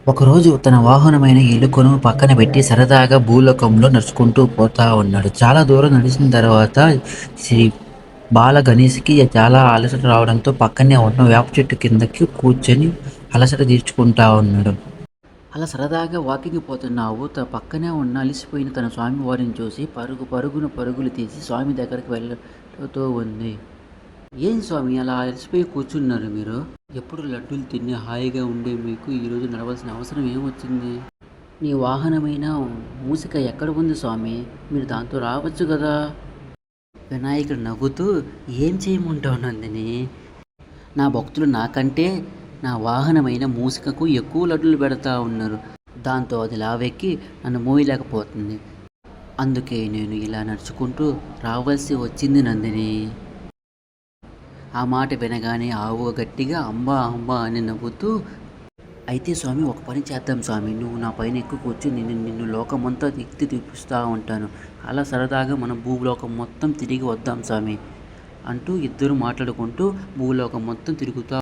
ఒకరోజు తన వాహనమైన ఎలుకను పక్కన పెట్టి సరదాగా భూలోకంలో నడుచుకుంటూ పోతా ఉన్నాడు. చాలా దూరం నడిచిన తర్వాత శ్రీ బాల గణేష్‌కి చాలా అలసట రావడంతో పక్కనే ఉన్న వేప చెట్టు కిందకి కూర్చొని అలసట తీర్చుకుంటా ఉన్నాడు. అలా సరదాగా వాకింగ్‌కి పోతున్న పక్కనే ఉన్న అలిసిపోయిన తన స్వామివారిని చూసి పరుగున పరుగులు తీసి స్వామి దగ్గరికి వెళ్ళతూ ఉంది. "ఏం స్వామి అలా అలసిపోయి కూర్చున్నారు మీరు? ఎప్పుడు లడ్డూలు తిని హాయిగా ఉండే మీకు ఈరోజు నడవాల్సిన అవసరం ఏమొచ్చింది? మీ వాహనమైన మూషిక ఎక్కడ ఉంది స్వామి? మీరు దాంతో రావచ్చు గదా!" వినాయకుడు నవ్వుతూ, "ఏం చేయమంటావు నందిని? నా భక్తులు నాకంటే నా వాహనమైన మూషికకు ఎక్కువ లడ్డూలు పెడతా ఉన్నారు. దాంతో అది లావెక్కి నన్ను మోయలేకపోతుంది. అందుకే నేను ఇలా నడుచుకుంటూ రావాల్సి వచ్చింది నందిని." ఆ మాట వినగానే ఆవు గట్టిగా అంబా అంబా అని నవ్వుతూ, "అయితే స్వామి ఒక పని చేద్దాం స్వామి. నువ్వు నా పైన ఎక్కువ కూర్చొని నిన్ను లోకమంతా ఎత్తి చూపిస్తా ఉంటాను. అలా సరదాగా మనం భూలోకం మొత్తం తిరిగి వద్దాం స్వామి" అంటూ ఇద్దరు మాట్లాడుకుంటూ భూలోకం మొత్తం తిరుగుతా